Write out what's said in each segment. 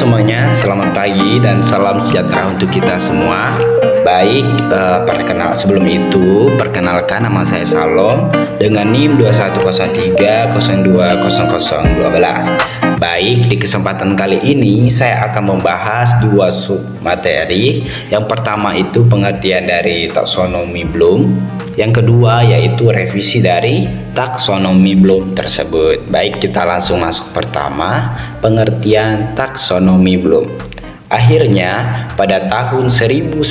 semuanya, selamat pagi dan salam sejahtera untuk kita semua. Baik, sebelum itu perkenalkan, nama saya Salom dengan NIM 2103020012. Baik, di kesempatan kali ini saya akan membahas dua sub materi. Yang pertama itu pengertian dari taksonomi Bloom. Yang kedua yaitu revisi dari taksonomi Bloom tersebut. Baik, kita langsung masuk pertama, pengertian taksonomi Bloom. Akhirnya pada tahun 1956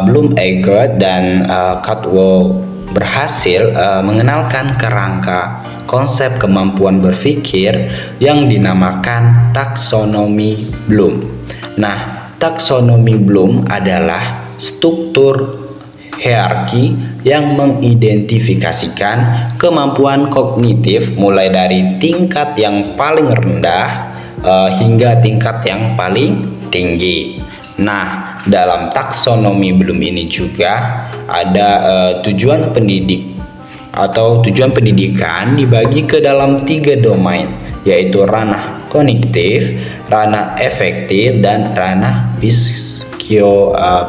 Bloom, Eggert dan Caldwell berhasil mengenalkan kerangka konsep kemampuan berpikir yang dinamakan taksonomi Bloom. Nah, taksonomi Bloom adalah struktur hierarki yang mengidentifikasikan kemampuan kognitif mulai dari tingkat yang paling rendah hingga tingkat yang paling tinggi. Nah, dalam taksonomi Bloom ini juga ada tujuan pendidik atau tujuan pendidikan dibagi ke dalam 3 domain, yaitu ranah kognitif, ranah efektif, dan ranah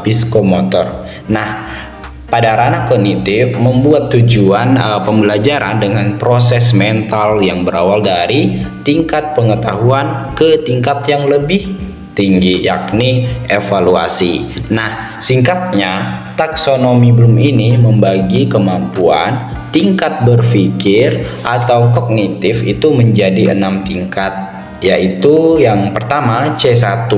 psikomotor. Nah, pada ranah kognitif membuat tujuan pembelajaran dengan proses mental yang berawal dari tingkat pengetahuan ke tingkat yang lebih tinggi, yakni evaluasi. Nah, singkatnya taksonomi Bloom ini membagi kemampuan tingkat berpikir atau kognitif itu menjadi 6 tingkat, yaitu yang pertama C1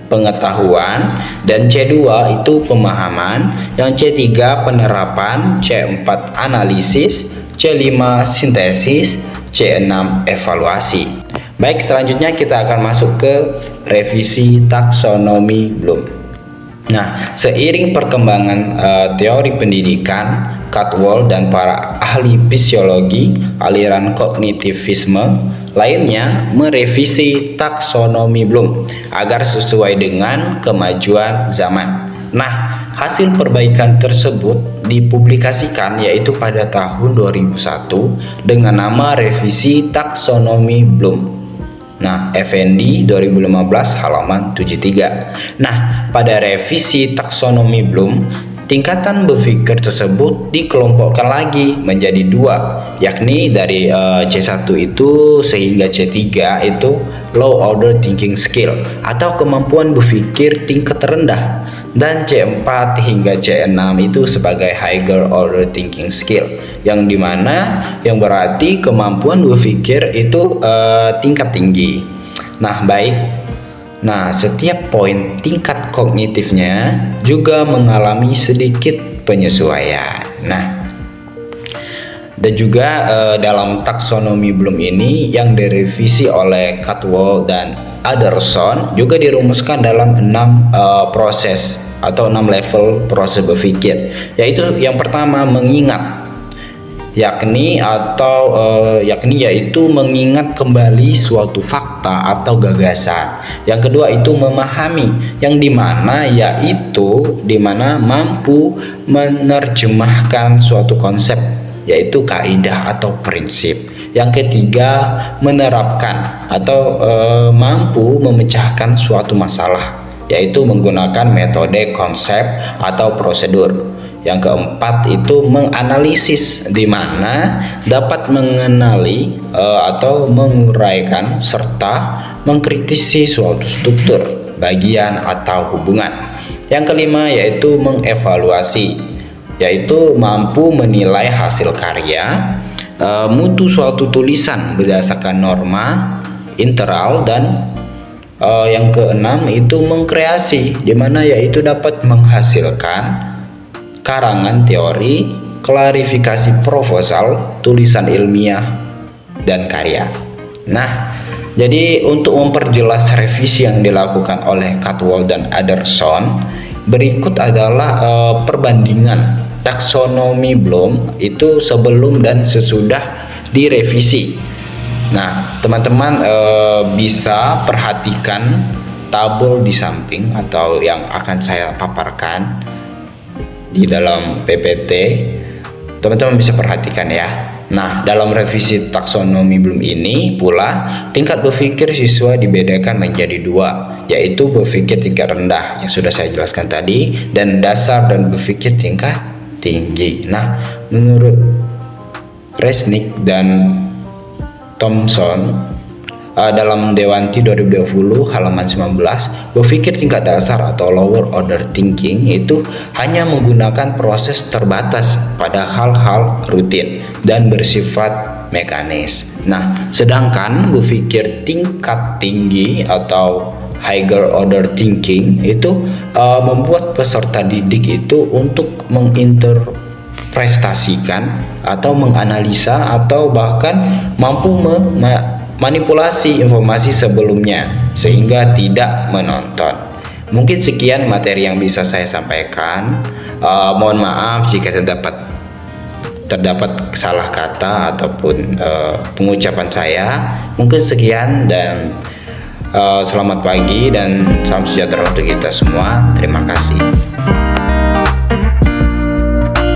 pengetahuan, dan C2 itu pemahaman, yang C3 penerapan, C4 analisis, C5 sintesis, C6 evaluasi. Baik, selanjutnya kita akan masuk ke revisi taksonomi Bloom. Nah, seiring perkembangan teori pendidikan, Caldwell dan para ahli fisiologi aliran kognitivisme lainnya merevisi taksonomi Bloom agar sesuai dengan kemajuan zaman. Nah, hasil perbaikan tersebut dipublikasikan yaitu pada tahun 2001 dengan nama revisi taksonomi Bloom. Nah, FND 2015 halaman 73. Nah, pada revisi taksonomi Bloom, tingkatan berpikir tersebut dikelompokkan lagi menjadi 2, yakni dari C1 itu sehingga C3 itu low order thinking skill atau kemampuan berpikir tingkat rendah, dan C4 hingga C6 itu sebagai higher order thinking skill, yang dimana yang berarti kemampuan berpikir itu tingkat tinggi. Nah, baik. Nah, setiap poin tingkat kognitifnya juga mengalami sedikit penyesuaian. Nah, dan juga dalam taksonomi Bloom ini yang direvisi oleh Caldwell dan Anderson juga dirumuskan dalam 6 proses atau 6 level proses berpikir, yaitu yang pertama mengingat, yaitu mengingat kembali suatu fakta atau gagasan. Yang kedua itu memahami, yang dimana mampu menerjemahkan suatu konsep, yaitu kaidah atau prinsip. Yang ketiga menerapkan atau mampu memecahkan suatu masalah, yaitu menggunakan metode, konsep, atau prosedur. Yang keempat itu menganalisis, di mana dapat mengenali atau menguraikan serta mengkritisi suatu struktur, bagian, atau hubungan. Yang kelima yaitu mengevaluasi, yaitu mampu menilai hasil karya, mutu suatu tulisan berdasarkan norma internal, dan yang keenam itu mengkreasi, di mana yaitu dapat menghasilkan karangan teori, klarifikasi proposal, tulisan ilmiah, dan karya. Nah, jadi untuk memperjelas revisi yang dilakukan oleh Caldwell dan Anderson, berikut adalah perbandingan taksonomi Bloom itu sebelum dan sesudah direvisi. Nah, teman-teman bisa perhatikan tabel di samping atau yang akan saya paparkan di dalam PPT. Teman-teman bisa perhatikan ya. Nah, dalam revisi taksonomi Bloom ini pula, tingkat berpikir siswa dibedakan menjadi dua, yaitu berpikir tingkat rendah yang sudah saya jelaskan tadi, dan dasar dan berpikir tingkat tinggi. Nah, menurut Resnick dan Thompson dalam Dewanti 2020 halaman 19, berpikir tingkat dasar atau lower order thinking itu hanya menggunakan proses terbatas pada hal-hal rutin dan bersifat mekanis. Nah, sedangkan berpikir tingkat tinggi atau higher order thinking itu membuat peserta didik itu untuk menginterpretasikan atau menganalisa atau bahkan mampu manipulasi informasi sebelumnya sehingga tidak menonton. Mungkin sekian materi yang bisa saya sampaikan. Mohon maaf jika terdapat salah kata ataupun pengucapan saya. Mungkin sekian dan selamat pagi dan salam sejahtera untuk kita semua. Terima kasih.